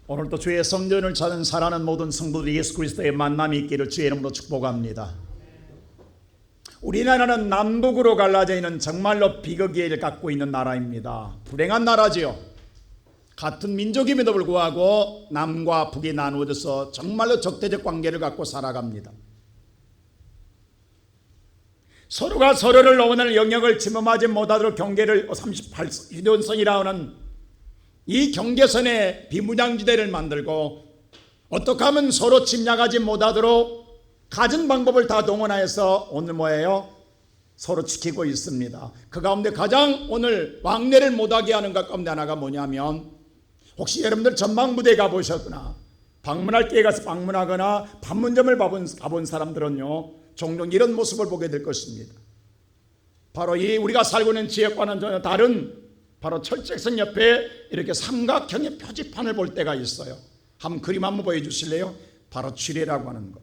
오늘도 주의 성전을 찾은 사랑하는 모든 성도들 예수 그리스도의 만남이 있기를 주의 이름으로 축복합니다. 우리나라는 남북으로 갈라져 있는 정말로 비극을 갖고 있는 나라입니다. 불행한 나라지요. 같은 민족임에도 불구하고 남과 북이 나누어져서 정말로 적대적 관계를 갖고 살아갑니다. 서로가 서로를 오늘 영역을 침범하지 못하도록 경계를 38휴전선이라 하는 이 경계선에 비무장지대를 만들고 어떻게 하면 서로 침략하지 못하도록 가진 방법을 다 동원해서 오늘 뭐예요? 서로 지키고 있습니다. 그 가운데 가장 오늘 왕래를 못하게 하는 것 가운데 하나가 뭐냐면, 혹시 여러분들 전망부대에 가보셨거나 방문할 기회 가서 방문하거나 판문점을 가본 사람들은요 종종 이런 모습을 보게 될 것입니다. 바로 이 우리가 살고 있는 지역과는 전혀 다른 바로 철책선 옆에 이렇게 삼각형의 표지판을 볼 때가 있어요. 한번 그림 한번 보여주실래요? 바로 지뢰라고 하는 것.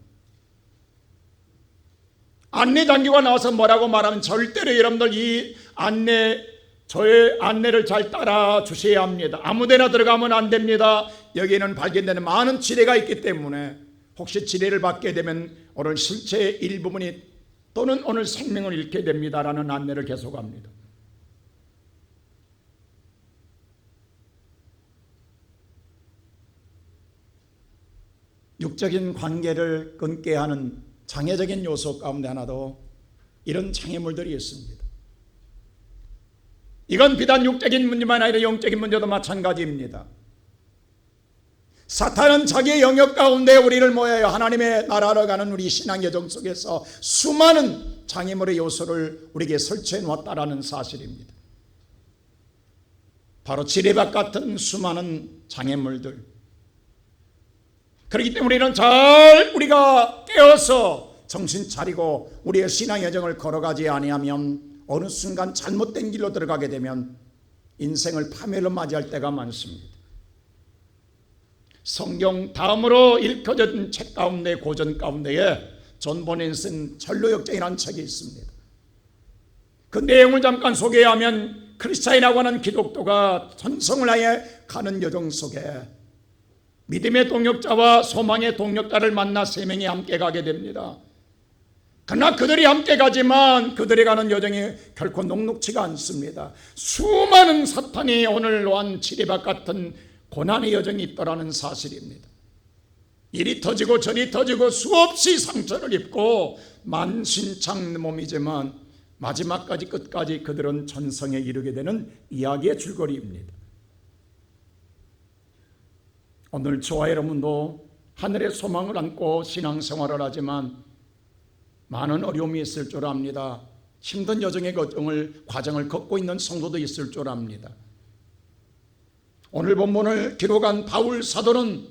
안내 장교가 나와서 뭐라고 말하면 절대로 여러분들 이 저의 안내를 잘 따라 주셔야 합니다. 아무데나 들어가면 안 됩니다. 여기에는 발견되는 많은 지뢰가 있기 때문에 혹시 지뢰를 받게 되면 오늘 실체의 일부분이 또는 오늘 생명을 잃게 됩니다라는 안내를 계속합니다. 육적인 관계를 끊게 하는 장애적인 요소 가운데 하나도 이런 장애물들이 있습니다. 이건 비단 육적인 문제만 아니라 영적인 문제도 마찬가지입니다. 사탄은 자기의 영역 가운데 우리를 모여요. 하나님의 나라로 가는 우리 신앙 여정 속에서 수많은 장애물의 요소를 우리에게 설치해 놓았다라는 사실입니다. 바로 지뢰밭 같은 수많은 장애물들. 그렇기 때문에 우리는 잘 우리가 깨어서 정신 차리고 우리의 신앙 여정을 걸어가지 아니하면 어느 순간 잘못된 길로 들어가게 되면 인생을 파멸로 맞이할 때가 많습니다. 성경 다음으로 읽혀진 책 가운데 고전 가운데에 존 보넨이 쓴 전로역정이라는 책이 있습니다. 그 내용을 잠깐 소개하면 크리스찬이라고 하는 기독교가 전성을 하여 가는 여정 속에 믿음의 동역자와 소망의 동역자를 만나 세 명이 함께 가게 됩니다. 그러나 그들이 함께 가지만 그들이 가는 여정이 결코 녹록지가 않습니다. 수많은 사탄이 오늘 놓은 지뢰밭 같은 고난의 여정이 있더라는 사실입니다. 이리 터지고 저리 터지고 수없이 상처를 입고 만신창 몸이지만 마지막까지 끝까지 그들은 전성에 이르게 되는 이야기의 줄거리입니다. 오늘 저와 여러분도 하늘의 소망을 안고 신앙생활을 하지만 많은 어려움이 있을 줄 압니다. 힘든 여정의 과정을 걷고 있는 성도도 있을 줄 압니다. 오늘 본문을 기록한 바울 사도는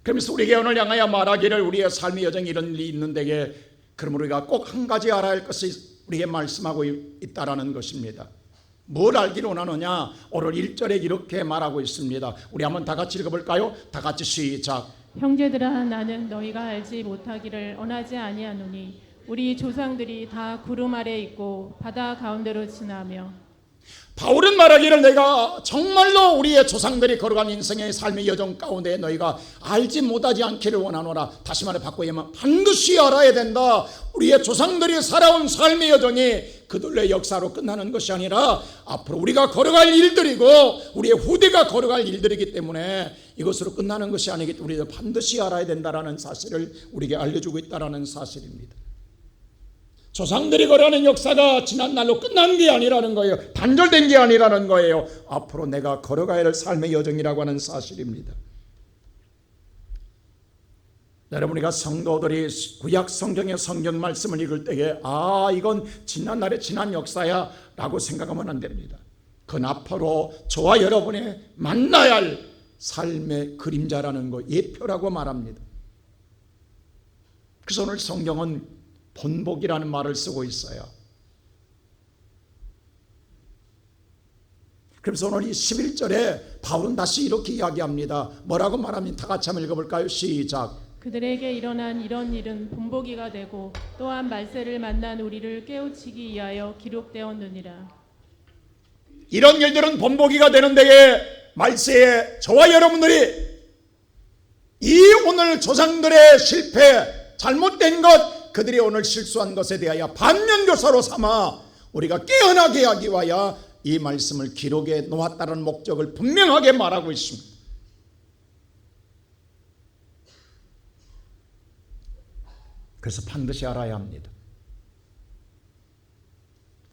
그러면서 우리에게 오늘 향하여 말하기를 우리의 삶의 여정에 이런 일이 있는데 그러므로 우리가 꼭 한 가지 알아야 할 것을 우리에게 말씀하고 있다라는 것입니다. 뭘 알기를 원하느냐? 오늘 1절에 이렇게 말하고 있습니다. 우리 한번 다 같이 읽어볼까요? 다 같이 시작. 형제들아, 나는 너희가 알지 못하기를 원하지 아니하노니 우리 조상들이 다 구름 아래 있고 바다 가운데로 지나며. 바울은 말하기를 내가 정말로 우리의 조상들이 걸어간 인생의 삶의 여정 가운데 너희가 알지 못하지 않기를 원하노라. 다시 말해 바꾸면 반드시 알아야 된다. 우리의 조상들이 살아온 삶의 여정이 그들의 역사로 끝나는 것이 아니라 앞으로 우리가 걸어갈 일들이고 우리의 후대가 걸어갈 일들이기 때문에 이것으로 끝나는 것이 아니기 때문에 우리가 반드시 알아야 된다는 사실을 우리에게 알려주고 있다는 사실입니다. 조상들이 걸어가는 역사가 지난 날로 끝난 게 아니라는 거예요. 단절된 게 아니라는 거예요. 앞으로 내가 걸어가야 할 삶의 여정이라고 하는 사실입니다. 여러분, 우리가 성도들이 구약 성경의 성경 말씀을 읽을 때에 이건 지난 날의 지난 역사야 라고 생각하면 안 됩니다. 그건 앞으로 저와 여러분이 만나야 할 삶의 그림자라는 거, 예표라고 말합니다. 그래서 오늘 성경은 본복이라는 말을 쓰고 있어요. 그래서 오늘 이 11절에 바울은 다시 이렇게 이야기합니다. 뭐라고 말하면 다 같이 한번 읽어볼까요? 시작. 그들에게 일어난 이런 일은 본보기가 되고 또한 말세를 만난 우리를 깨우치기 위하여 기록되었느니라. 이런 일들은 본보기가 되는 데에 말세에 저와 여러분들이 이 오늘 조상들의 실패, 잘못된 것, 그들이 오늘 실수한 것에 대하여 반면교사로 삼아 우리가 깨어나게 하기 위하여 이 말씀을 기록해 놓았다는 목적을 분명하게 말하고 있습니다. 그래서 반드시 알아야 합니다.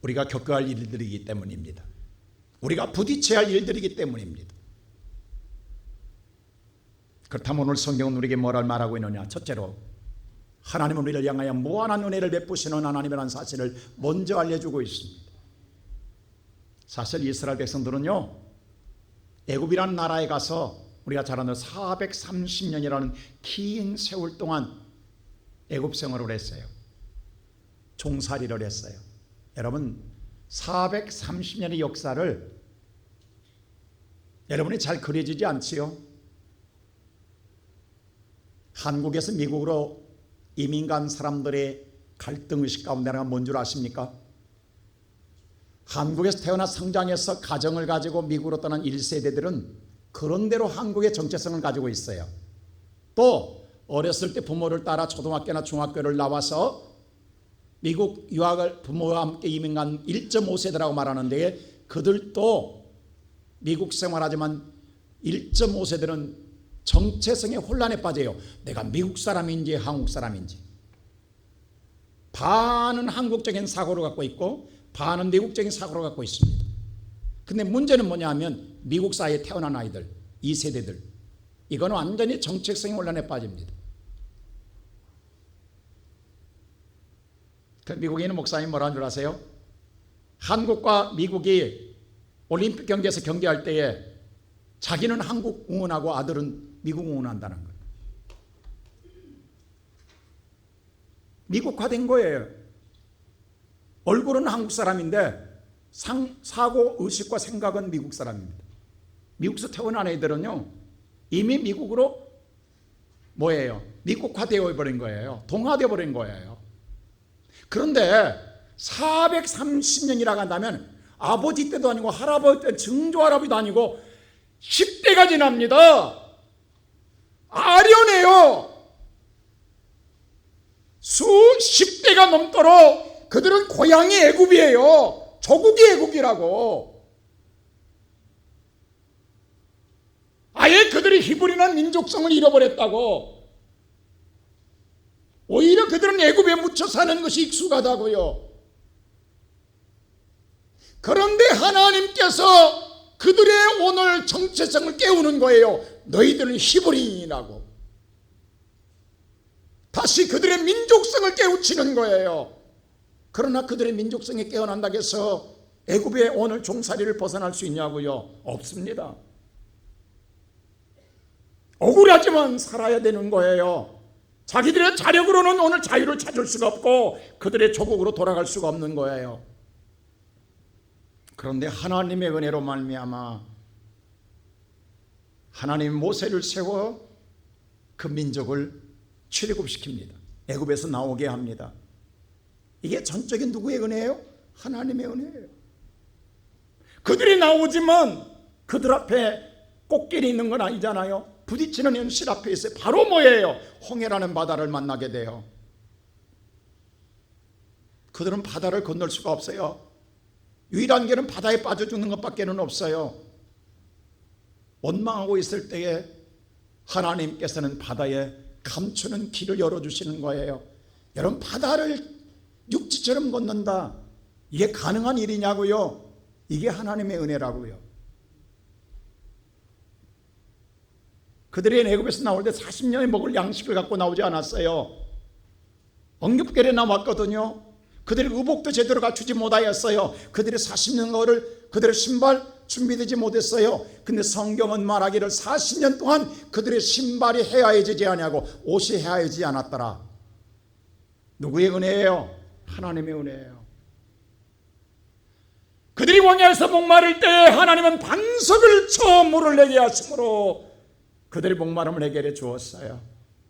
우리가 겪어야 할 일들이기 때문입니다. 우리가 부딪혀야 할 일들이기 때문입니다. 그렇다면 오늘 성경은 우리에게 뭐를 말하고 있느냐? 첫째로 하나님은 우리를 향하여 무한한 은혜를 베푸시는 하나님이라는 사실을 먼저 알려주고 있습니다. 사실 이스라엘 백성들은요, 애굽이라는 나라에 가서 우리가 잘 아는 430년이라는 긴 세월 동안 애굽 생활을 했어요. 종살이를 했어요. 여러분, 430년의 역사를 여러분이 잘 그려지지 않지요? 한국에서 미국으로 이민 간 사람들의 갈등의식 가운데 하나가 뭔 줄 아십니까? 한국에서 태어나 성장해서 가정을 가지고 미국으로 떠난 1세대들은 그런대로 한국의 정체성을 가지고 있어요. 또 어렸을 때 부모를 따라 초등학교나 중학교를 나와서 미국 유학을 부모와 함께 이민 간 1.5세대라고 말하는데, 그들도 미국 생활하지만 1.5세대는 정체성의 혼란에 빠져요. 내가 미국 사람인지 한국 사람인지. 반은 한국적인 사고를 갖고 있고 반은 미국적인 사고를 갖고 있습니다. 근데 문제는 뭐냐 하면 미국 사이에 태어난 아이들, 2세대들, 이거는 완전히 정체성의 혼란에 빠집니다. 그 미국에 있는 목사님 뭐라는 줄 아세요? 한국과 미국이 올림픽 경기에서 경기할 때에 자기는 한국 응원하고 아들은 미국 응원한다는 거예요. 미국화된 거예요. 얼굴은 한국 사람인데 사고, 의식과 생각은 미국 사람입니다. 미국에서 태어난 애들은요, 이미 미국으로 뭐예요? 미국화되어 버린 거예요. 동화되어 버린 거예요. 그런데 430년이라고 한다면 아버지 때도 아니고 할아버지 때, 증조할아버지도 아니고 10대가 지납니다. 아련해요. 수십 대가 넘도록 그들은 고향이 애굽이에요. 조국이 애굽이라고. 아예 그들이 히브리나 민족성을 잃어버렸다고. 오히려 그들은 애굽에 묻혀 사는 것이 익숙하다고요. 그런데 하나님께서 그들의 오늘 정체성을 깨우는 거예요. 너희들은 히브리인이라고. 다시 그들의 민족성을 깨우치는 거예요. 그러나 그들의 민족성이 깨어난다고 해서 애굽의 오늘 종살이를 벗어날 수 있냐고요? 없습니다. 억울하지만 살아야 되는 거예요. 자기들의 자력으로는 오늘 자유를 찾을 수가 없고 그들의 조국으로 돌아갈 수가 없는 거예요. 그런데 하나님의 은혜로 말미암아 하나님 모세를 세워 그 민족을 출애굽시킵니다. 애굽에서 나오게 합니다. 이게 전적인 누구의 은혜예요? 하나님의 은혜예요. 그들이 나오지만 그들 앞에 꽃길이 있는 건 아니잖아요. 부딪히는 현실 앞에 있어요. 바로 뭐예요? 홍해라는 바다를 만나게 돼요. 그들은 바다를 건널 수가 없어요. 유일한 길은 바다에 빠져 죽는 것밖에는 없어요. 원망하고 있을 때에 하나님께서는 바다에 감추는 길을 열어주시는 거예요. 여러분, 바다를 육지처럼 걷는다, 이게 가능한 일이냐고요? 이게 하나님의 은혜라고요. 그들이 애굽에서 나올 때 40년에 먹을 양식을 갖고 나오지 않았어요. 엉겹결에 나왔거든요. 그들이 의복도 제대로 갖추지 못하였어요. 그들이 40년 거를 그들의 신발 준비되지 못했어요. 근데 성경은 말하기를 40년 동안 그들의 신발이 헤아해지지 아니하고 옷이 헤아해지지 않았더라. 누구의 은혜예요? 하나님의 은혜예요. 그들이 광야에서 목마를 때 하나님은 반석을 쳐 물을 내게 하심으로 그들의 목마름을 해결해 주었어요.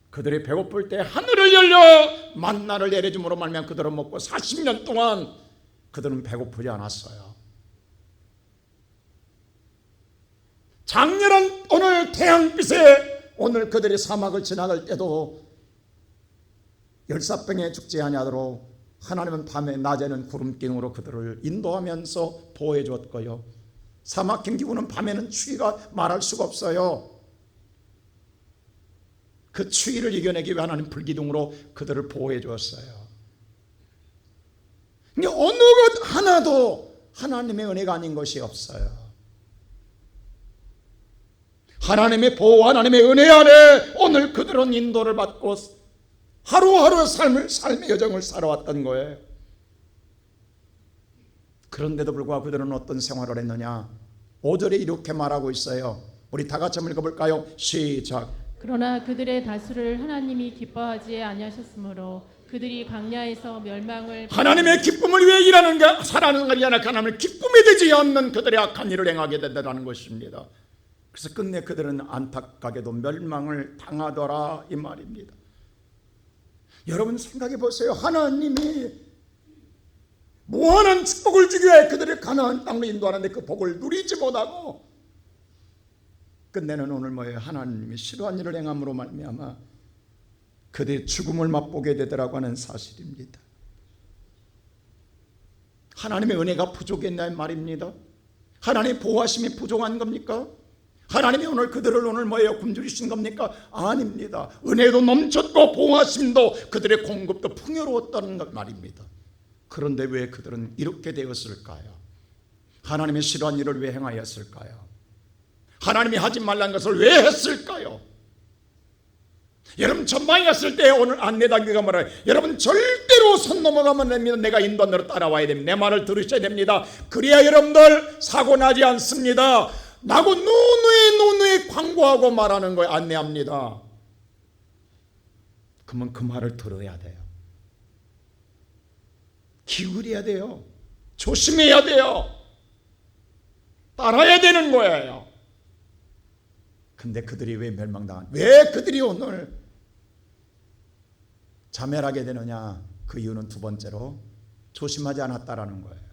그들이 배고플 때 하늘을 열려 만나를 내려줌으로 말미암아 그들은 먹고 40년 동안 그들은 배고프지 않았어요. 장렬한 오늘 태양빛에 오늘 그들이 사막을 지나갈 때도 열사병에 죽지 아니하도록 하나님은 밤에 낮에는 구름 기둥으로 그들을 인도하면서 보호해 주었고요. 사막 경기군은 밤에는 추위가 말할 수가 없어요. 그 추위를 이겨내기 위해 하나님 불기둥으로 그들을 보호해 주었어요. 근데 어느 것 하나도 하나님의 은혜가 아닌 것이 없어요. 하나님의 보호, 하나님의 은혜 안에 오늘 그들은 인도를 받고 하루하루 삶의 여정을 살아왔던 거예요. 그런데도 불구하고 그들은 어떤 생활을 했느냐? 5절에 이렇게 말하고 있어요. 우리 다 같이 한번 읽어볼까요? 시작. 그러나 그들의 다수를 하나님이 기뻐하지 아니하셨으므로 그들이 광야에서 멸망을 하나님의 기쁨을 위해 일하는 게 살아가는 것이 아니라 하나님의 기쁨이 되지 않는 그들의 악한 일을 행하게 된다는 것입니다. 그래서 끝내 그들은 안타깝게도 멸망을 당하더라 이 말입니다. 여러분 생각해 보세요. 하나님이 무한한 축복을 주기 위해 그들을 가나안 땅으로 인도하는데 그 복을 누리지 못하고 끝내는 오늘 뭐예요? 하나님이 싫어한 일을 행함으로 말미암아 그들의 죽음을 맛보게 되더라고 하는 사실입니다. 하나님의 은혜가 부족했나 말입니다. 하나님의 보호하심이 부족한 겁니까? 하나님이 오늘 그들을 오늘 뭐예요? 굶주리신 겁니까? 아닙니다. 은혜도 넘쳤고 보호하심도 그들의 공급도 풍요로웠다는 것 말입니다. 그런데 왜 그들은 이렇게 되었을까요? 하나님의 싫어한 일을 왜 행하였을까요? 하나님이 하지 말란 것을 왜 했을까요? 여러분 전방에 갔을 때 오늘 안내단계가 말해요. 여러분 절대로 손 넘어가면 됩니다. 내가 인도한 대로 따라와야 됩니다. 내 말을 들으셔야 됩니다. 그래야 여러분들 사고 나지 않습니다. 나고 누누이 광고하고 말하는 거예요. 안내합니다. 그러면 그 말을 들어야 돼요. 기울여야 돼요. 조심해야 돼요. 따라야 되는 거예요. 근데 그들이 왜 멸망당한? 왜 그들이 오늘 자멸하게 되느냐? 그 이유는 두 번째로 조심하지 않았다라는 거예요.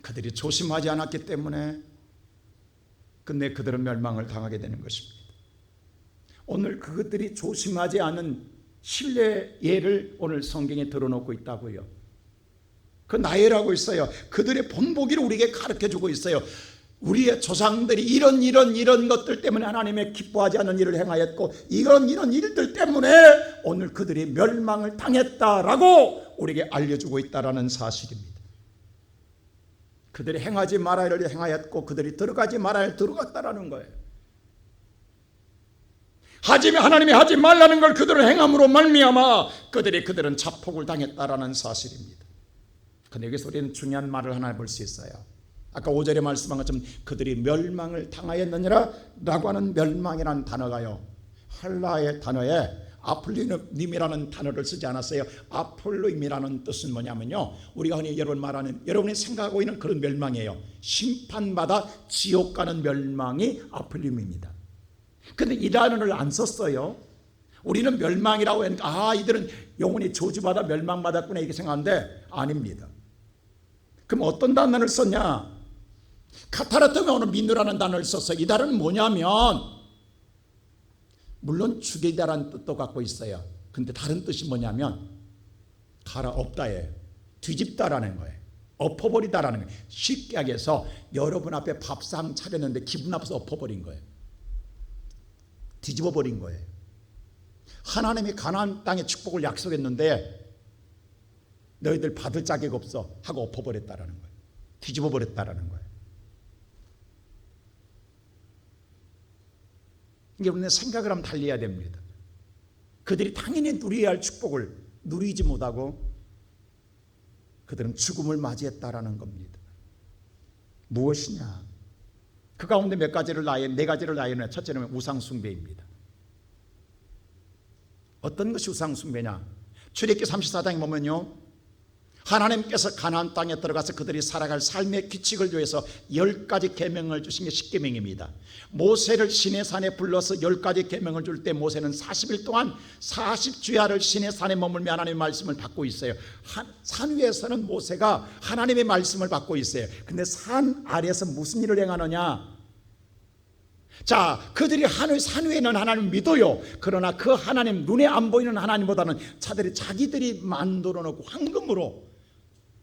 그들이 조심하지 않았기 때문에 끝내 그들은 멸망을 당하게 되는 것입니다. 오늘 그것들이 조심하지 않은 신뢰의 예를 오늘 성경에 들어놓고 있다고요. 그 나열하고 있어요. 그들의 본보기를 우리에게 가르쳐주고 있어요. 우리의 조상들이 이런 것들 때문에 하나님의 기뻐하지 않는 일을 행하였고 이런 일들 때문에 오늘 그들이 멸망을 당했다라고 우리에게 알려주고 있다라는 사실입니다. 그들이 행하지 말아야 할 일을 행하였고 그들이 들어가지 말아야 할 일을 들어갔다라는 거예요. 하나님이 하지 말라는 걸 그들은 행함으로 말미암아 그들은 자폭을 당했다라는 사실입니다. 그런데 여기서 우리는 중요한 말을 하나 볼 수 있어요. 아까 5절에 말씀한 것처럼 그들이 멸망을 당하였느니라 라고 하는 멸망이라는 단어가요, 헬라의 단어에 아폴로님이라는 단어를 쓰지 않았어요. 아폴로임이라는 뜻은 뭐냐면요, 우리가 흔히 여러분 말하는, 여러분이 생각하고 있는 그런 멸망이에요. 심판받아 지옥 가는 멸망이 아폴로임입니다. 근데 이 단어를 안 썼어요. 우리는 멸망이라고 하니까 이들은 영원히 저주받아 멸망받았구나 이렇게 생각하는데 아닙니다. 그럼 어떤 단어를 썼냐? 카타르트면 오늘 민누라는 단어를 썼어요. 이 단어는 뭐냐면 물론 죽이다라는 뜻도 갖고 있어요. 근데 다른 뜻이 뭐냐면 갈아엎다예요. 뒤집다라는 거예요. 엎어버리다라는 거예요. 쉽게 하게해서 여러분 앞에 밥상 차렸는데 기분 나빠서 엎어버린 거예요. 뒤집어버린 거예요. 하나님이 가나안 땅의 축복을 약속했는데 너희들 받을 자격 없어 하고 엎어버렸다라는 거예요. 뒤집어버렸다라는 거예요. 여러분의 생각을 한번 달리해야 됩니다. 그들이 당연히 누려야 할 축복을 누리지 못하고 그들은 죽음을 맞이했다라는 겁니다. 무엇이냐? 그 가운데 네 가지를 나열해. 첫째는 우상숭배입니다. 어떤 것이 우상숭배냐? 출애굽기 34장에 보면요, 하나님께서 가나안 땅에 들어가서 그들이 살아갈 삶의 규칙을 위해서 10가지 계명을 주신 게 10계명입니다. 모세를 시내산에 불러서 10가지 계명을 줄 때 모세는 40일 동안 40주야를 시내산에 머물며 하나님의 말씀을 받고 있어요. 산 위에서는 모세가 하나님의 말씀을 받고 있어요. 근데 산 아래에서 무슨 일을 행하느냐? 자, 그들이 산 위에 있는 하나님 믿어요. 그러나 그 하나님, 눈에 안 보이는 하나님보다는 자기들이 만들어 놓고 황금으로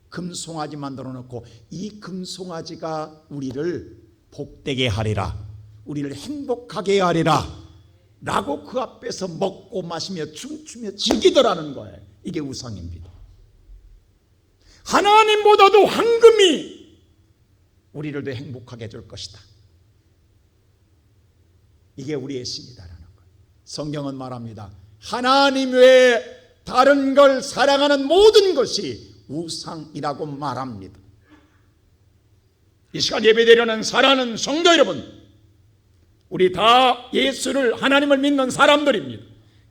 금송아지 만들어 놓고, 이 금송아지가 우리를 복되게 하리라, 우리를 행복하게 하리라 라고 그 앞에서 먹고 마시며 춤추며 즐기더라는 거예요. 이게 우상입니다. 하나님보다도 황금이 우리를 더 행복하게 해줄 것이다. 이게 우리의 신이다라는 거예요. 성경은 말합니다. 하나님 외에 다른 걸 사랑하는 모든 것이 우상이라고 말합니다. 이 시간 예배드리는 사랑하는 성도 여러분, 우리 다 예수를, 하나님을 믿는 사람들입니다.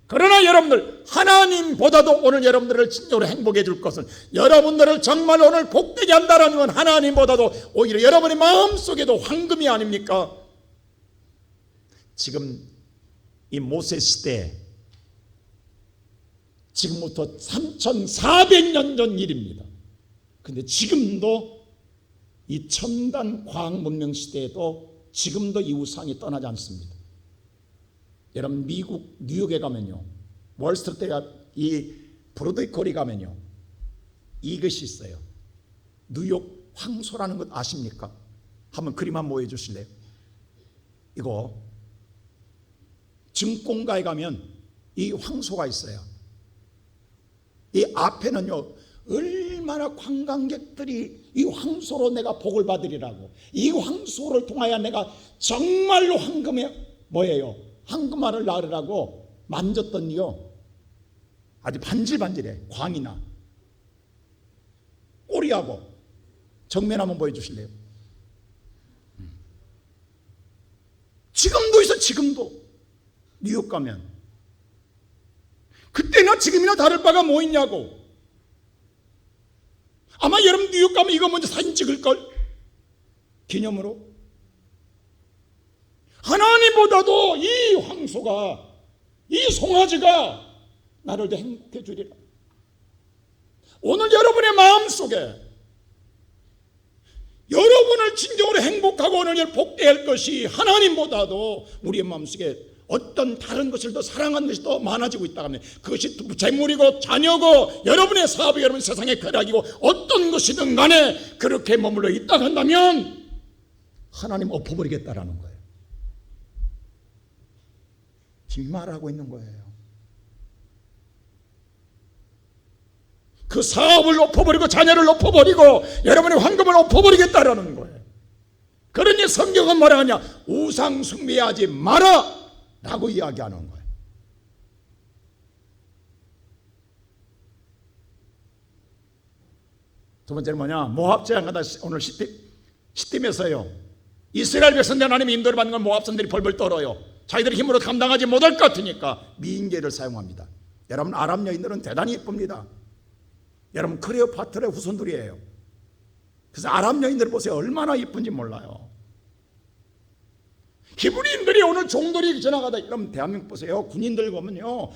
그러나 여러분들, 하나님보다도 오늘 여러분들을 진정으로 행복해 줄 것은, 여러분들을 정말 오늘 복되게 한다는 건 하나님보다도 오히려 여러분의 마음속에도 황금이 아닙니까? 지금 이 모세 시대, 지금부터 3400년 전 일입니다. 근데 지금도 이 첨단 과학 문명 시대에도 지금도 이 우상이 떠나지 않습니다. 여러분, 미국 뉴욕에 가면요, 월스트리트가 이 브로드웨이 거리 가면요, 이것이 있어요. 뉴욕 황소라는 것 아십니까? 한번 그림 한번 보여주실래요? 이거 증권가에 가면 이 황소가 있어요. 이 앞에는요, 얼마나 관광객들이 이 황소로 내가 복을 받으리라고, 이 황소를 통하여 내가 정말로 황금의 뭐예요? 황금알을 낳으라고 만졌더니요, 아주 반질반질해. 광이나 꼬리하고. 정면 한번 보여주실래요? 지금도 있어. 지금도 뉴욕 가면. 그때나 지금이나 다를 바가 뭐 있냐고. 아마 여러분 뉴욕 가면 이거 먼저 사진 찍을걸, 기념으로. 하나님보다도 이 황소가, 이 송아지가 나를 더 행복해 주리라. 오늘 여러분의 마음속에 여러분을 진정으로 행복하고 오늘 복되게 할 것이 하나님보다도 우리의 마음속에 어떤 다른 것을 더 사랑하는 것이 더 많아지고 있다 하면, 그것이 재물이고 자녀고 여러분의 사업이 여러분 세상의 쾌락이고 어떤 것이든 간에 그렇게 머물러 있다 한다면 하나님 엎어버리겠다라는 거예요. 지금 말하고 있는 거예요. 그 사업을 엎어버리고 자녀를 엎어버리고 여러분의 황금을 엎어버리겠다라는 거예요. 그러니 성경은 뭐라 하냐? 우상 숭배하지 마라 라고 이야기하는 거예요. 두 번째는 뭐냐? 모압 제한하다 오늘 시팀에서요, 이스라엘 백성들 하나님의 인도를 받는 건 모압 선들이 벌벌 떨어요. 자기들의 힘으로 감당하지 못할 것 같으니까 미인계를 사용합니다. 여러분, 아랍 여인들은 대단히 예쁩니다. 여러분, 클레오파트라의 후손들이에요. 그래서 아랍 여인들 보세요. 얼마나 예쁜지 몰라요. 히브리인들이 오늘 종들이 지나가다, 여러분 대한민국 보세요. 군인들 보면요,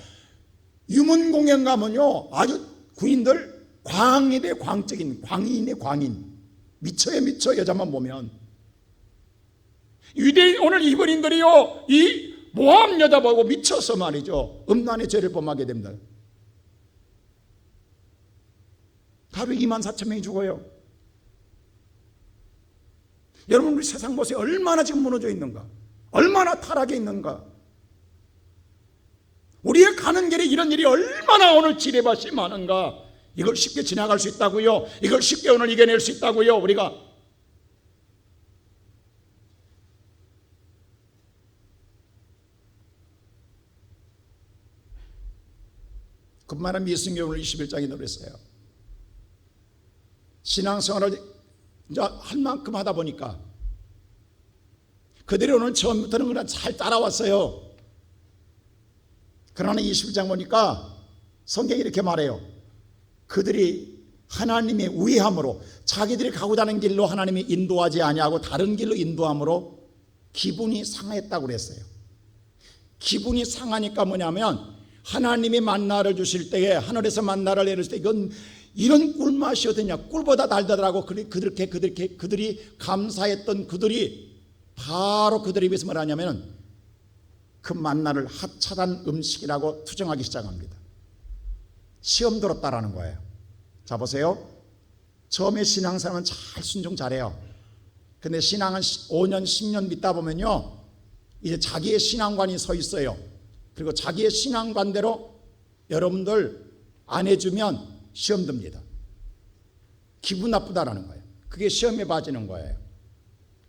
유문 공연 가면요, 아주 군인들 광인의 광적인, 광인의 광인, 미쳐요 미쳐. 여자만 보면 유대인, 오늘 히브리인들이요, 이 모함 여자 보고 미쳐서 말이죠, 음란의 죄를 범하게 됩니다. 하루 24,000명이 죽어요. 여러분, 우리 세상 보세요. 얼마나 지금 무너져 있는가, 얼마나 타락해 있는가. 우리의 가는 길에 이런 일이 얼마나 오늘 지뢰밭이 많은가. 이걸 쉽게 지나갈 수 있다고요? 이걸 쉽게 오늘 이겨낼 수 있다고요? 우리가 그만한 예수님이 오늘 21장에 노랬어요. 신앙생활을 이제 할 만큼 하다 보니까 그들이 오늘 처음부터는 그냥 잘 따라왔어요. 그러나 21장 보니까 성경이 이렇게 말해요. 그들이 하나님의 우애함으로, 자기들이 가고자 하는 길로 하나님이 인도하지 아니하고 다른 길로 인도함으로 기분이 상했다고 그랬어요. 기분이 상하니까 뭐냐면, 하나님이 만나를 주실 때에, 하늘에서 만나를 내릴 때 이건 이런 꿀맛이 어떠냐, 꿀보다 달다라고 그들이 감사했던 그들이 바로 그들의 입에서 말하냐면 그 만나를 하찮은 음식이라고 투정하기 시작합니다. 시험 들었다라는 거예요. 자 보세요. 처음에 신앙생활은 잘 순종 잘해요. 근데 신앙은 5년 10년 믿다 보면요 이제 자기의 신앙관이 서 있어요. 그리고 자기의 신앙관대로 여러분들 안 해주면 시험 듭니다. 기분 나쁘다라는 거예요. 그게 시험에 빠지는 거예요.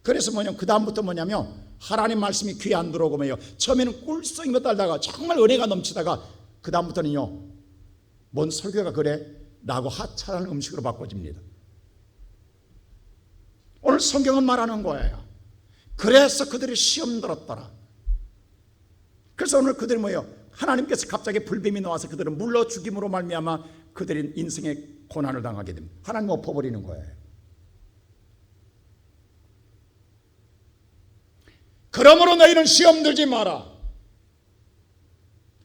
그래서 그 다음부터 뭐냐면 하나님 말씀이 귀에 안 들어오고 뭐예요. 처음에는 꿀썽이며 따르다가 정말 은혜가 넘치다가 그 다음부터는요 뭔 설교가 그래? 라고 하찮은 음식으로 바꿔집니다. 오늘 성경은 말하는 거예요. 그래서 그들이 시험 들었더라. 그래서 오늘 그들이 뭐예요? 하나님께서 갑자기 불뱀이 나와서 그들을 물러 죽임으로 말미암아 그들이 인생의 고난을 당하게 됩니다. 하나님 엎어버리는 거예요. 그러므로 너희는 시험 들지 마라.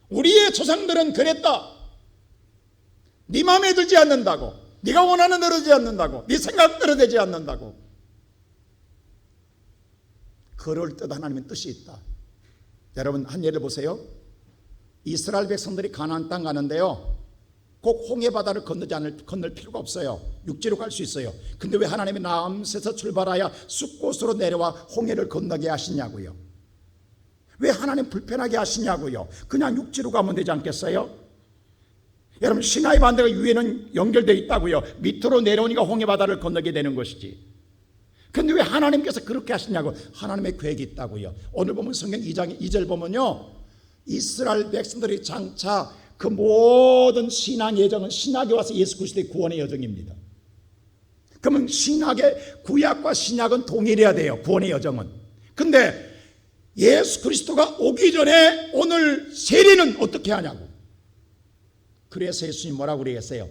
우리의 조상들은 그랬다. 네 마음에 들지 않는다고, 네가 원하는 대로 되지 않는다고, 네 생각대로 되지 않는다고. 그럴듯 하나님의 뜻이 있다. 여러분 한 예를 보세요. 이스라엘 백성들이 가나안 땅 가는데요 꼭 홍해 바다를 건널 필요가 없어요. 육지로 갈 수 있어요. 근데 왜 하나님이 남새서 출발하여 숫곳으로 내려와 홍해를 건너게 하시냐고요. 왜 하나님 불편하게 하시냐고요. 그냥 육지로 가면 되지 않겠어요? 여러분 시나이 반대가 위에는 연결되어 있다고요. 밑으로 내려오니까 홍해 바다를 건너게 되는 것이지. 근데 왜 하나님께서 그렇게 하시냐고. 하나님의 계획이 있다고요. 오늘 보면 성경 2장 2절 보면요 이스라엘 백성들이 장차 그 모든 신앙 예정은 신약에 와서 예수 그리스도의 구원의 여정입니다. 그러면 신약의 구약과 신약은 동일해야 돼요. 구원의 여정은. 근데 예수 그리스도가 오기 전에 오늘 세리는 어떻게 하냐고. 그래서 예수님 뭐라고 그랬어요?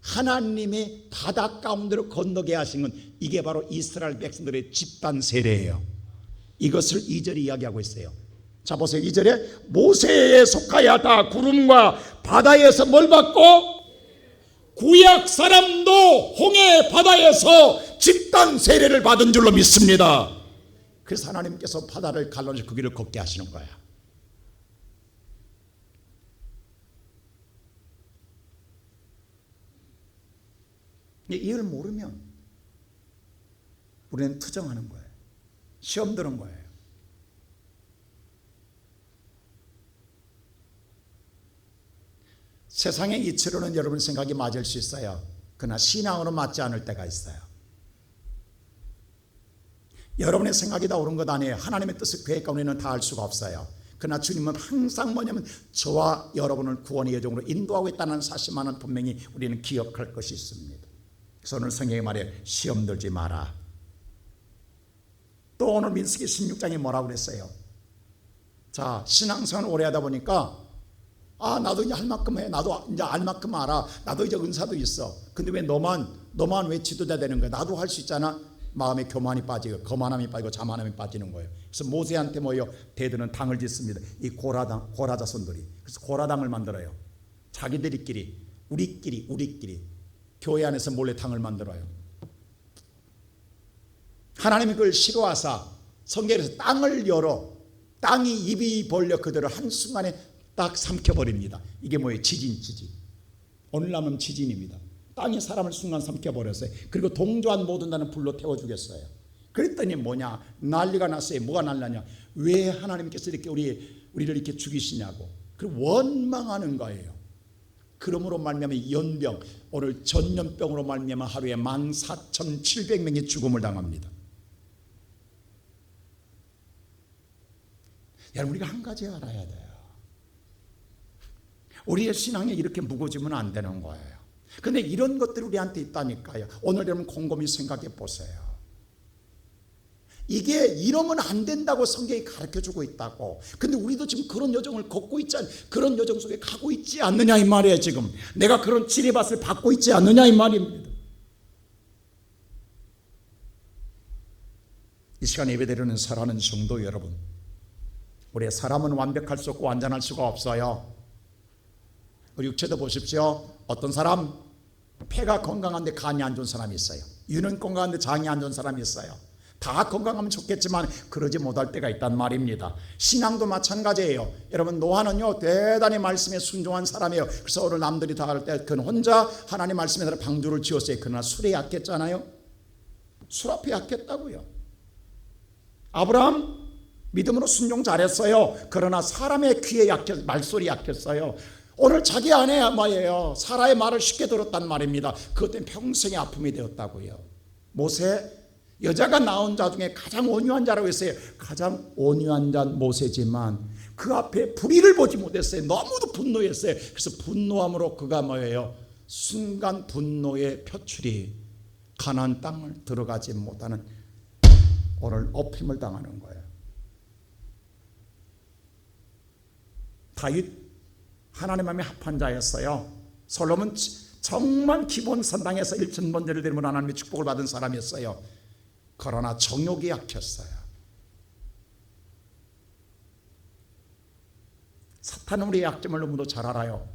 하나님이 바다 가운데로 건너게 하신 건 이게 바로 이스라엘 백성들의 집단 세례예요. 이것을 2절이 이야기하고 있어요. 자 보세요. 2절에 모세에 속하여 다 구름과 바다에서 뭘 받고 구약 사람도 홍해 바다에서 집단 세례를 받은 줄로 믿습니다. 그래서 하나님께서 바다를 갈라서 그 길을 걷게 하시는 거예요. 이걸 모르면 우리는 투정하는 거예요. 시험 드는 거예요. 세상의 이치로는 여러분 생각이 맞을 수 있어요. 그러나 신앙으로 맞지 않을 때가 있어요. 여러분의 생각이 다 옳은 것 아니에요. 하나님의 뜻을 계획과 우리는 다 알 수가 없어요. 그러나 주님은 항상 뭐냐면 저와 여러분을 구원의 여정으로 인도하고 있다는 사실만은 분명히 우리는 기억할 것이 있습니다. 그래서 오늘 성경에 말해 시험 들지 마라. 또 오늘 민수기 16장에 뭐라고 그랬어요? 자, 신앙생활 오래 하다 보니까 나도 이제 할 만큼 해. 나도 이제 알 만큼 알아. 나도 이제 은사도 있어. 근데 왜 너만 왜 지도자 되는 거야? 나도 할 수 있잖아. 마음에 교만이 빠지고 거만함이 빠지고 자만함이 빠지는 거예요. 그래서 모세한테 뭐예요? 대들은 당을 짓습니다. 이 고라 자손들이. 그래서 고라당을 만들어요. 자기들끼리 우리끼리 교회 안에서 몰래 당을 만들어요. 하나님이 그걸 싫어하사 성경에서 땅을 열어 땅이 입이 벌려 그들을 한순간에 딱 삼켜버립니다. 이게 뭐예요? 지진. 오늘날은 지진입니다. 땅이 사람을 순간 삼켜버렸어요. 그리고 동조한 모든 나는 불로 태워주겠어요. 그랬더니 뭐냐? 난리가 났어요. 뭐가 난리냐? 왜 하나님께서 이렇게 우리를 이렇게 죽이시냐고. 그리고 원망하는 거예요. 그러므로 말미암아 연병, 오늘 전염병으로 말미암아 하루에 14,700명이 죽음을 당합니다. 여러분 우리가 한 가지 알아야 돼요. 우리의 신앙이 이렇게 무거워지면 안 되는 거예요. 근데 이런 것들이 우리한테 있다니까요. 오늘 여러분 곰곰이 생각해 보세요. 이게 이러면 안 된다고 성경이 가르쳐주고 있다고. 근데 우리도 지금 그런 여정을 걷고 있지 그런 여정 속에 가고 있지 않느냐 이 말이에요. 지금 내가 그런 지뢰밭을 받고 있지 않느냐 이 말입니다. 이 시간에 예배드리는 사랑하는 성도 여러분, 우리의 사람은 완벽할 수 없고 완전할 수가 없어요. 우리 육체도 보십시오. 어떤 사람 폐가 건강한데 간이 안 좋은 사람이 있어요. 유는 건강한데 장이 안 좋은 사람이 있어요. 다 건강하면 좋겠지만 그러지 못할 때가 있단 말입니다. 신앙도 마찬가지예요. 여러분, 노아는요 대단히 말씀에 순종한 사람이에요. 그래서 오늘 남들이 다 할 때 그는 혼자 하나님 말씀에 따라 방주를 지었어요. 그러나 술에 약했잖아요. 술 앞에 약했다고요. 아브라함 믿음으로 순종 잘했어요. 그러나 사람의 귀에 말소리 약했어요. 오늘 자기 아내 뭐예요? 사라의 말을 쉽게 들었단 말입니다. 그것 때문에 평생의 아픔이 되었다고요. 모세, 여자가 낳은 자 중에 가장 온유한 자라고 했어요. 가장 온유한 자 모세지만 그 앞에 불의를 보지 못했어요. 너무도 분노했어요. 그래서 분노함으로 그가 뭐예요? 순간 분노의 표출이 가나안 땅을 들어가지 못하는 오늘 업힘을 당하는 거예요. 다윗 하나님 마음에 합한 자였어요. 솔로몬 정말 기본 선당에서 1,000번제를 드리면 하나님의 축복을 받은 사람이었어요. 그러나 정욕이 약했어요. 사탄은 우리의 약점을 너무도 잘 알아요.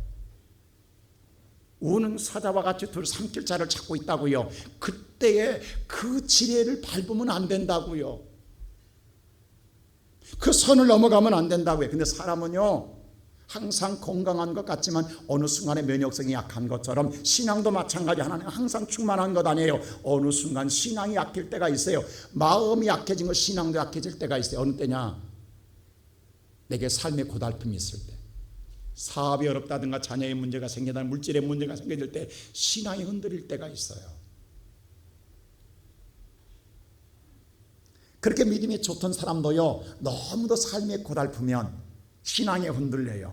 우는 사자와 같이 둘 삼킬 자를 찾고 있다고요. 그때에 그 지뢰를 밟으면 안 된다고요. 그 선을 넘어가면 안 된다고요. 근데 사람은요 항상 건강한 것 같지만 어느 순간에 면역성이 약한 것처럼 신앙도 마찬가지. 하나님 항상 충만한 것 아니에요. 어느 순간 신앙이 약해질 때가 있어요. 마음이 약해진 것, 신앙도 약해질 때가 있어요. 어느 때냐? 내게 삶의 고달픔이 있을 때, 사업이 어렵다든가 자녀의 문제가 생기다, 물질의 문제가 생길 때 신앙이 흔들릴 때가 있어요. 그렇게 믿음이 좋던 사람도요 너무도 삶의 고달프면 신앙에 흔들려요.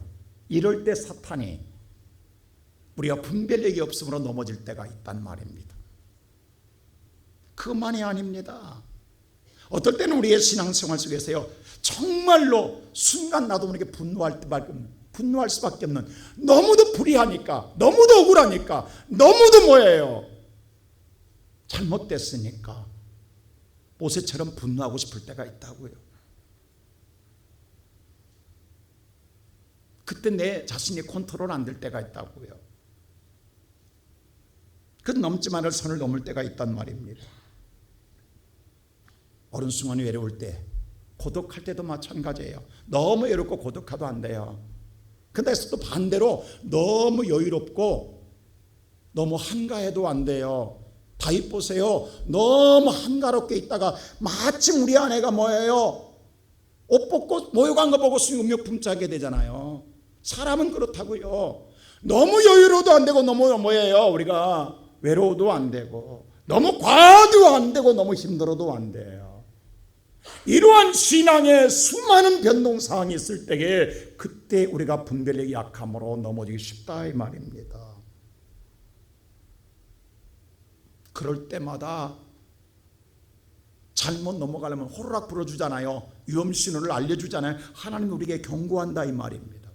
이럴 때 사탄이 우리가 분별력이 없으므로 넘어질 때가 있단 말입니다. 그만이 아닙니다. 어떨 때는 우리의 신앙생활 속에서요 정말로 순간 나도 모르게 분노할 수밖에 없는, 너무도 불의하니까, 너무도 억울하니까, 너무도 뭐예요? 잘못됐으니까 모세처럼 분노하고 싶을 때가 있다고요. 그때 내 자신이 컨트롤 안 될 때가 있다고요. 그 넘지 않을 선을 넘을 때가 있단 말입니다. 어느 순간 외로울 때, 고독할 때도 마찬가지예요. 너무 외롭고 고독해도 안 돼요. 근데 또 반대로 너무 여유롭고 너무 한가해도 안 돼요. 다윗 보세요. 너무 한가롭게 있다가 마침 우리 아내가 뭐예요? 옷 벗고 모욕한 거 보고 음욕품자 하게 되잖아요. 사람은 그렇다고요. 너무 여유로워도 안 되고 너무 뭐예요? 우리가 외로워도 안 되고 너무 과도 안 되고 너무 힘들어도 안 돼요. 이러한 신앙에 수많은 변동사항이 있을 때에 그때 우리가 분별력이 약함으로 넘어지기 쉽다 이 말입니다. 그럴 때마다 잘못 넘어가려면 호루라기 불어주잖아요. 위험신호를 알려주잖아요. 하나님이 우리에게 경고한다 이 말입니다.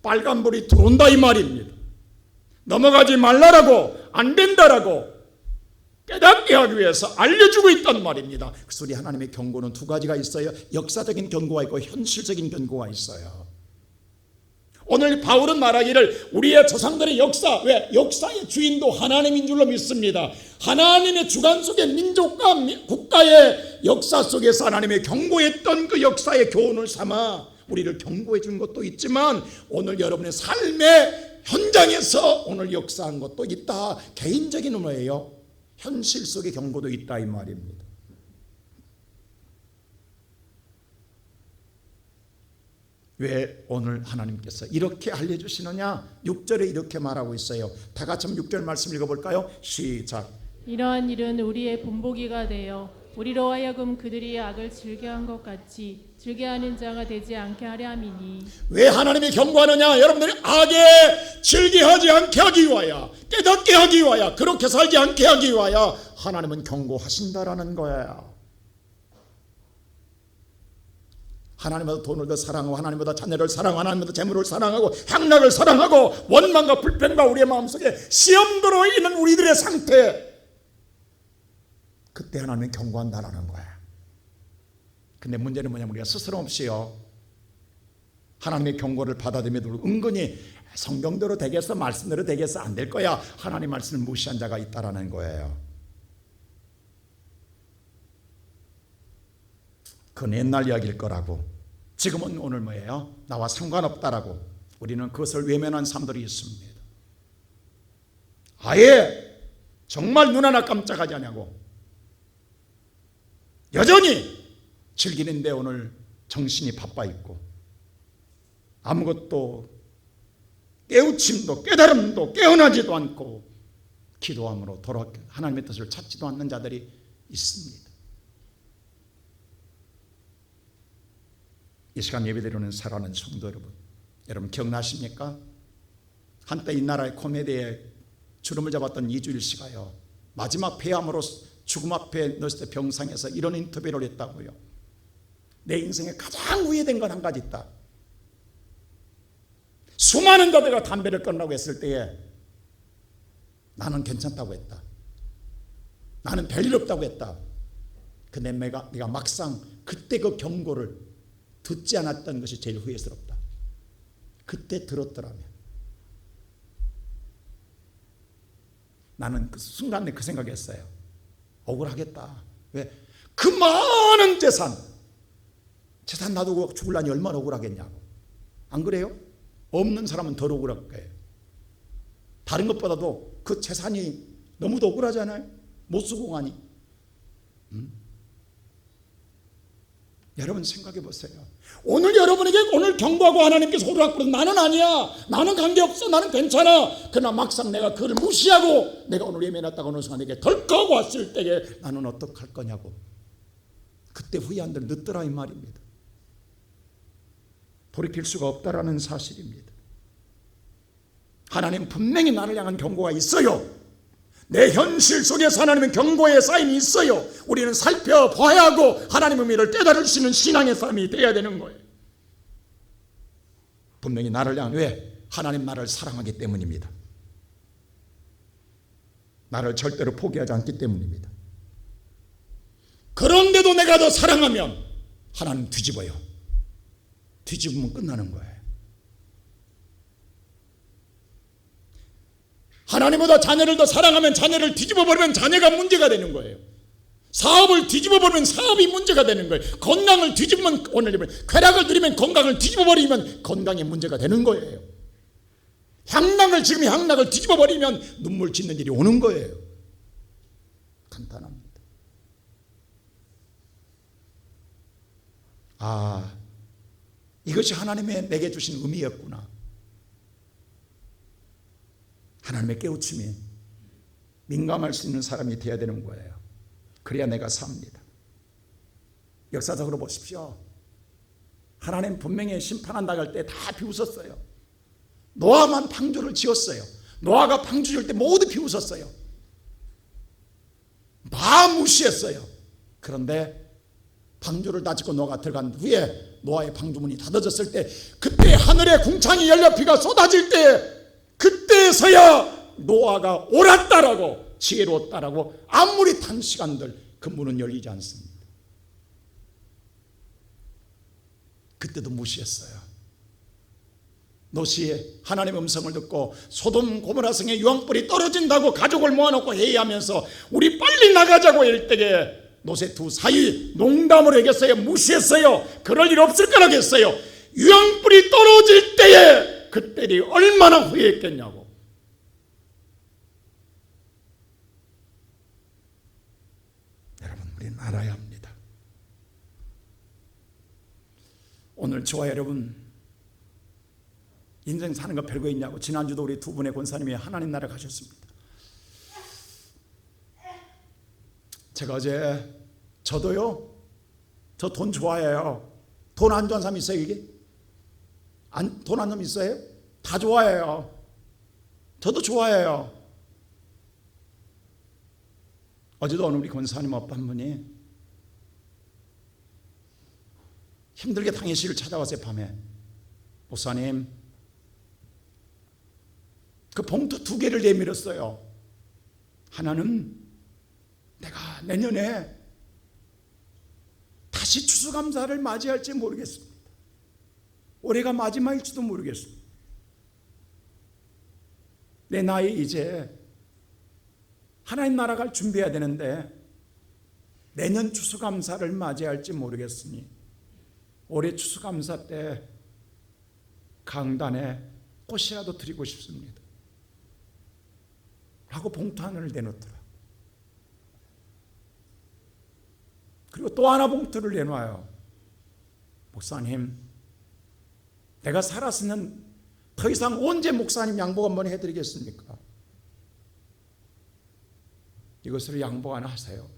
빨간불이 들어온다 이 말입니다. 넘어가지 말라라고, 안 된다라고 깨닫게 하기 위해서 알려주고 있단 말입니다. 그래서 우리 하나님의 경고는 두 가지가 있어요. 역사적인 경고가 있고 현실적인 경고가 있어요. 오늘 바울은 말하기를 우리의 조상들의 역사, 왜? 역사의 주인도 하나님인 줄로 믿습니다. 하나님의 주관 속의 민족과 국가의 역사 속에서 하나님의 경고했던 그 역사의 교훈을 삼아 우리를 경고해 준 것도 있지만 오늘 여러분의 삶의 현장에서 오늘 역사한 것도 있다. 개인적인 의미예요. 현실 속의 경고도 있다 이 말입니다. 왜 오늘 하나님께서 이렇게 알려주시느냐? 6절에 이렇게 말하고 있어요. 다 같이 한번 6절 말씀 읽어볼까요? 시작. 이러한 일은 우리의 본보기가 되어 우리로 하여금 그들이 악을 즐겨한 것 같이 즐겨하는 자가 되지 않게 하려 함이니. 왜 하나님이 경고하느냐? 여러분들이 악에 즐겨하지 않게 하기 위하여, 깨닫게 하기 위하여, 그렇게 살지 않게 하기 위하여 하나님은 경고하신다라는 거예요. 하나님보다 돈을 더 사랑하고 하나님보다 자녀를 사랑하고 하나님보다 재물을 사랑하고 향락을 사랑하고 원망과 불평과 우리의 마음속에 시험 들어있는 우리들의 상태, 그때 하나님은 경고한다라는 거야. 근데 문제는 뭐냐면 우리가 스스럼 없이요 하나님의 경고를 받아들이면 은근히 성경대로 되겠어, 말씀대로 되겠어, 안 될 거야, 하나님 말씀을 무시한 자가 있다라는 거예요. 그건 옛날 이야기일 거라고, 지금은 오늘 뭐예요? 나와 상관없다라고 우리는 그것을 외면한 사람들이 있습니다. 아예 정말 눈 하나 깜짝하지 않냐고 여전히 즐기는데 오늘 정신이 바빠 있고 아무것도 깨우침도 깨달음도 깨어나지도 않고 기도함으로 하나님의 뜻을 찾지도 않는 자들이 있습니다. 이 시간 예배드리는 사랑하는 성도 여러분, 여러분 기억나십니까? 한때 이 나라의 코미디에 주름을 잡았던 이주일 씨가요, 마지막 폐암으로 죽음 앞에 넣었을 때 병상에서 이런 인터뷰를 했다고요. 내 인생에 가장 후회된 건 한 가지 있다. 수많은 자들과 담배를 끊으라고 했을 때에 나는 괜찮다고 했다. 나는 별일 없다고 했다. 근데 내가 막상 그때 그 경고를 듣지 않았던 것이 제일 후회스럽다. 그때 들었더라면. 나는 그 순간에 그 생각했어요. 억울하겠다. 왜? 그 많은 재산 놔두고 죽으려니 얼마나 억울하겠냐고. 안 그래요? 없는 사람은 덜 억울할 거예요. 다른 것보다도 그 재산이 너무도 억울하잖아요. 못 쓰고 가니. 여러분 생각해 보세요. 오늘 여러분에게 오늘 경고하고 하나님께서 호루라고 나는 아니야, 나는 관계없어, 나는 괜찮아. 그러나 막상 내가 그를 무시하고 내가 오늘 예매했다고 어느 순간 내게 덜컥 왔을 때에 나는 어떡할 거냐고. 그때 후회한들 늦더라 이 말입니다. 돌이킬 수가 없다라는 사실입니다. 하나님 분명히 나를 향한 경고가 있어요. 내 현실 속에서 하나님의 경고의 사인이 있어요. 우리는 살펴봐야 하고 하나님의 의미를 깨달을 수 있는 신앙의 삶이 되어야 되는 거예요. 분명히 나를 향한, 왜? 하나님 나를 사랑하기 때문입니다. 나를 절대로 포기하지 않기 때문입니다. 그런데도 내가 더 사랑하면 하나님 뒤집어요. 뒤집으면 끝나는 거예요. 하나님보다 자녀를 더 사랑하면 자녀를 뒤집어버리면 자녀가 문제가 되는 거예요. 사업을 뒤집어버리면 사업이 문제가 되는 거예요. 건강을 뒤집으면, 오늘 쾌락을 누리면 건강을 뒤집어버리면 건강이 문제가 되는 거예요. 향락을 뒤집어버리면 눈물 짓는 일이 오는 거예요. 간단합니다. 이것이 하나님의 내게 주신 의미였구나. 하나님의 깨우침이 민감할 수 있는 사람이 되어야 되는 거예요. 그래야 내가 삽니다. 역사적으로 보십시오. 하나님 분명히 심판한다고 할 때 다 비웃었어요. 노아만 방주를 지었어요. 노아가 방주 지을 때 모두 비웃었어요. 다 무시했어요. 그런데 방주를 다 짓고 노아가 들어간 후에 노아의 방주문이 닫아졌을 때, 그때 하늘에 궁창이 열려 비가 쏟아질 때, 그때서야 노아가 옳았다라고, 지혜로웠다라고 아무리 단시간들 그 문은 열리지 않습니다. 그때도 무시했어요. 롯이 하나님의 음성을 듣고 소돔 고모라 성에 유황불이 떨어진다고 가족을 모아놓고 회의하면서 우리 빨리 나가자고 할 때에 롯의 두 사이 농담으로 얘기했어요. 무시했어요. 그럴 일 없을 거라고 했어요. 유황불이 떨어질 때에 그때이 얼마나 후회했겠냐고. 여러분, 우리는 알아야 합니다. 오늘 저와 여러분 인생 사는 거 별거 있냐고. 지난주도 우리 두 분의 권사님이 하나님 나라 가셨습니다. 제가 어제, 저도요, 저 돈 좋아해요. 돈 안 좋아하는 사람 있어요, 이게? 돈 안 좋아하는 사람 있어요? 다 좋아해요. 저도 좋아해요. 어제도 오늘 우리 권사님 오빠 한 분이 힘들게 당해시를 찾아왔어요, 밤에. 목사님, 그 봉투 2개를 내밀었어요. 하나는 내가 내년에 다시 추수감사를 맞이할지 모르겠습니다. 올해가 마지막일지도 모르겠습니다. 내 나이 이제 하나님 나라 갈 준비해야 되는데 내년 추수감사를 맞이할지 모르겠으니 올해 추수감사 때 강단에 꽃이라도 드리고 싶습니다 라고 봉투 하나를 내놓더라. 그리고 또 하나 봉투를 내놔요. 목사님, 내가 살았으면 더 이상 언제 목사님 양복 한번 해드리겠습니까? 이것으로 양복 하나 하세요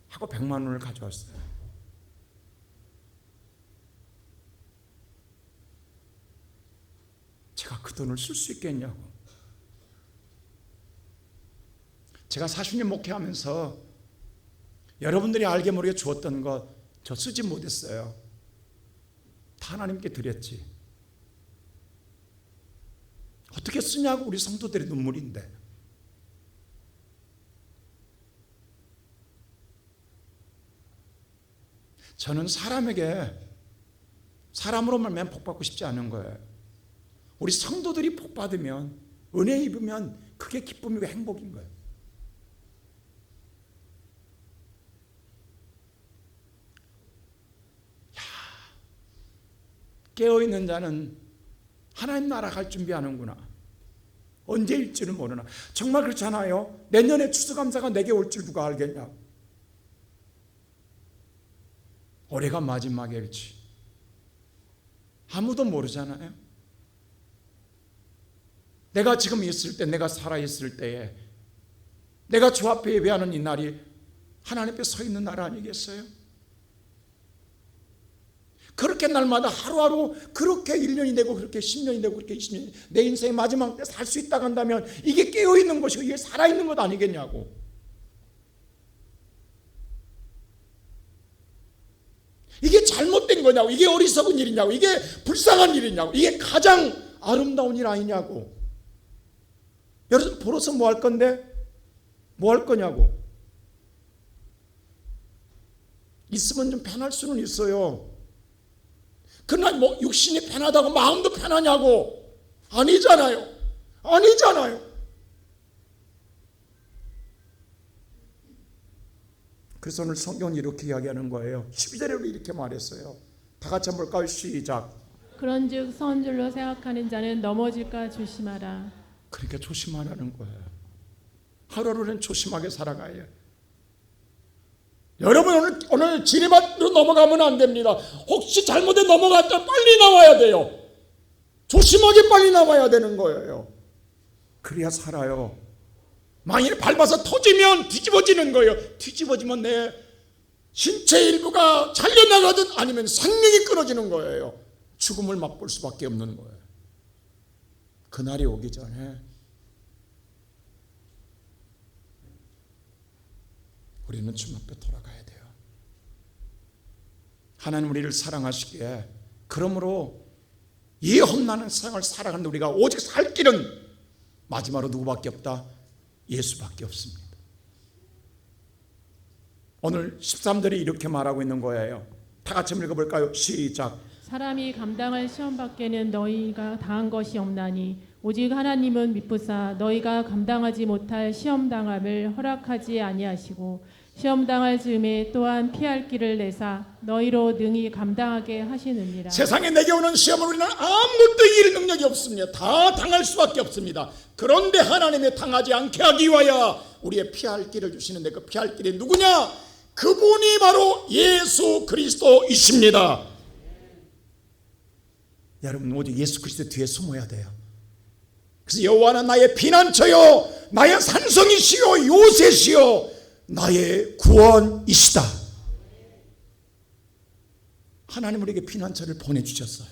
하고 100만 원을 가져왔어요. 제가 그 돈을 쓸 수 있겠냐고. 제가 40년 목회하면서 여러분들이 알게 모르게 주었던 것 저 쓰지 못했어요. 다 하나님께 드렸지. 어떻게 쓰냐고 우리 성도들의 눈물인데. 저는 사람으로 말면 복 받고 싶지 않은 거예요. 우리 성도들이 복 받으면, 은혜 입으면 그게 기쁨이고 행복인 거예요. 깨어있는 자는 하나님 나라 갈 준비하는구나. 언제일지는 모르나. 정말 그렇잖아요. 내년에 추수감사가 내게 올 줄 누가 알겠냐. 올해가 마지막일지 아무도 모르잖아요. 내가 지금 있을 때, 내가 살아있을 때에 내가 주 앞에 예배하는 이 날이 하나님 앞에 서 있는 날 아니겠어요? 그렇게 날마다 하루하루 그렇게 1년이 되고 그렇게 10년이 되고 그렇게 20년이 내 인생의 마지막 때 살 수 있다고 한다면 이게 깨어있는 것이고 이게 살아있는 것 아니겠냐고. 이게 잘못된 거냐고. 이게 어리석은 일이냐고. 이게 불쌍한 일이냐고. 이게 가장 아름다운 일 아니냐고. 여러분 벌어서 뭐 할 건데? 뭐 할 거냐고. 있으면 좀 편할 수는 있어요. 그러나 뭐 육신이 편하다고 마음도 편하냐고. 아니잖아요. 아니잖아요. 그래서 오늘 성경은 이렇게 이야기하는 거예요. 12절에 이렇게 말했어요. 다 같이 한번 볼까요? 시작. 그런즉 선 줄로 생각하는 자는 넘어질까 조심하라. 그러니까 조심하라는 거예요. 하루하루는 조심하게 살아가야 해요. 여러분 오늘 지뢰밭으로 넘어가면 안 됩니다. 혹시 잘못에 넘어갔다 빨리 나와야 돼요. 조심하게 빨리 나와야 되는 거예요. 그래야 살아요. 만일 밟아서 터지면 뒤집어지는 거예요. 뒤집어지면 내 신체 일부가 잘려나가든 아니면 생명이 끊어지는 거예요. 죽음을 맛볼 수밖에 없는 거예요. 그날이 오기 전에 우리는 주님 앞에 돌아가야 돼요. 하나님 우리를 사랑하시기에 그러므로 이 험난한 세상을 살아가는 우리가 오직 살 길은 마지막으로 누구밖에 없다? 예수밖에 없습니다. 오늘 13절이 이렇게 말하고 있는 거예요. 다 같이 한번 읽어볼까요? 시작. 사람이 감당할 시험 밖에는 너희가 당한 것이 없나니 오직 하나님은 미쁘사 너희가 감당하지 못할 시험 당함을 허락하지 아니하시고 시험 당할 즈음에 또한 피할 길을 내사 너희로 능히 감당하게 하시느니라. 세상에 내게 오는 시험을 우리는 아무것도 이길 능력이 없습니다. 다 당할 수밖에 없습니다. 그런데 하나님의 당하지 않게 하기 위하여 우리의 피할 길을 주시는데 그 피할 길이 누구냐? 그분이 바로 예수 그리스도이십니다. 여러분 오직 예수 그리스도 뒤에 숨어야 돼요. 그래서 여호와는 나의 피난처요 나의 산성이시요 요새시요 나의 구원이시다. 하나님 우리에게 피난처를 보내주셨어요.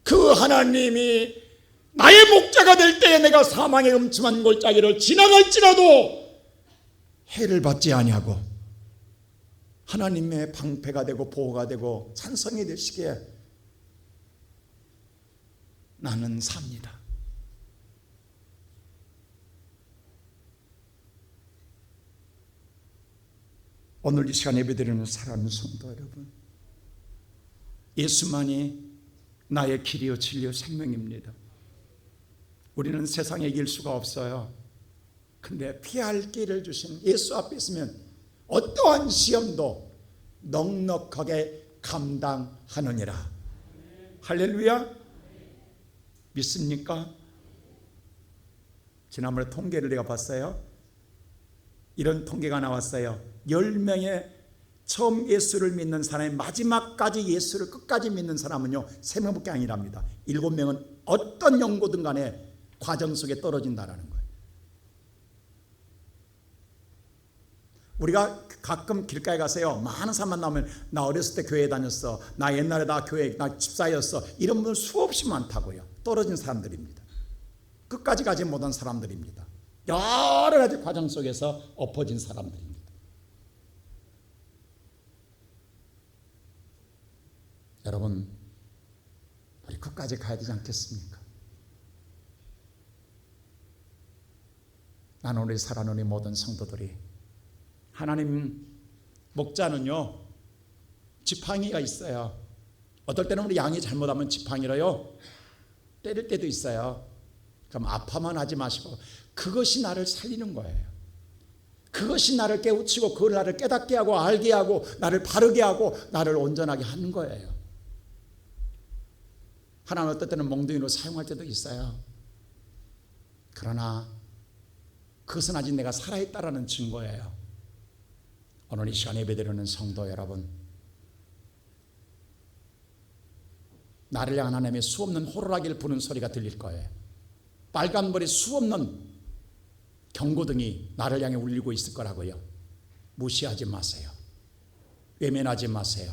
그 하나님이 나의 목자가 될 때에 내가 사망의 음침한 골짜기를 지나갈지라도 해를 받지 아니하고 하나님의 방패가 되고 보호가 되고 산성이 되시기에 나는 삽니다. 오늘 이 시간 예배드리는 사랑하는 성도 여러분, 예수만이 나의 길이요 진리요 생명입니다. 우리는 세상에 이길 수가 없어요. 근데 피할 길을 주신 예수 앞에 있으면 어떠한 시험도 넉넉하게 감당하느니라. 할렐루야. 믿습니까? 지난번에 통계를 내가 봤어요. 이런 통계가 나왔어요. 10명의 처음 예수를 믿는 사람이 마지막까지 예수를 끝까지 믿는 사람은요 3명밖에 아니랍니다. 7명은 어떤 연고든 간에 과정 속에 떨어진다라는 거예요. 우리가 가끔 길가에 가서요 많은 사람만 나오면 나 어렸을 때 교회 다녔어, 나 옛날에 나 교회 나 집사였어, 이런 분들 수없이 많다고요. 떨어진 사람들입니다. 끝까지 가지 못한 사람들입니다. 여러 가지 과정 속에서 엎어진 사람들입니다. 여러분, 우리 끝까지 가야 되지 않겠습니까? 나는 우리 사랑하는 우리 모든 성도들이, 하나님 목자는요 지팡이가 있어요. 어떨 때는 우리 양이 잘못하면 지팡이로요 때릴 때도 있어요. 그럼 아파만 하지 마시고 그것이 나를 살리는 거예요. 그것이 나를 깨우치고 그걸 나를 깨닫게 하고 알게 하고 나를 바르게 하고 나를 온전하게 하는 거예요. 하나는 어떨 때는 몽둥이로 사용할 때도 있어요. 그러나 그것은 아직 내가 살아있다라는 증거예요. 오늘 이 시간에 예배드리는 성도 여러분, 나를 향한 하나님의 수없는 호루라기를 부는 소리가 들릴 거예요. 빨간불이 수없는 경고등이 나를 향해 울리고 있을 거라고요. 무시하지 마세요. 외면하지 마세요.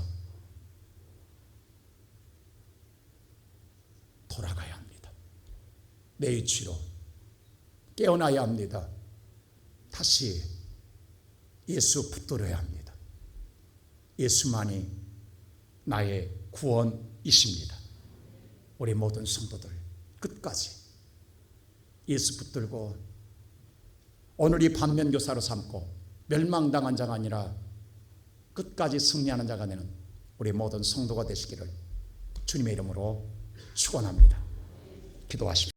돌아가야 합니다. 내 위치로 깨어나야 합니다. 다시 예수 붙들어야 합니다. 예수만이 나의 구원이십니다. 우리 모든 성도들 끝까지 예수 붙들고 오늘 이 반면교사로 삼고 멸망당한 자가 아니라 끝까지 승리하는 자가 되는 우리 모든 성도가 되시기를 주님의 이름으로 축원합니다. 기도하십시오.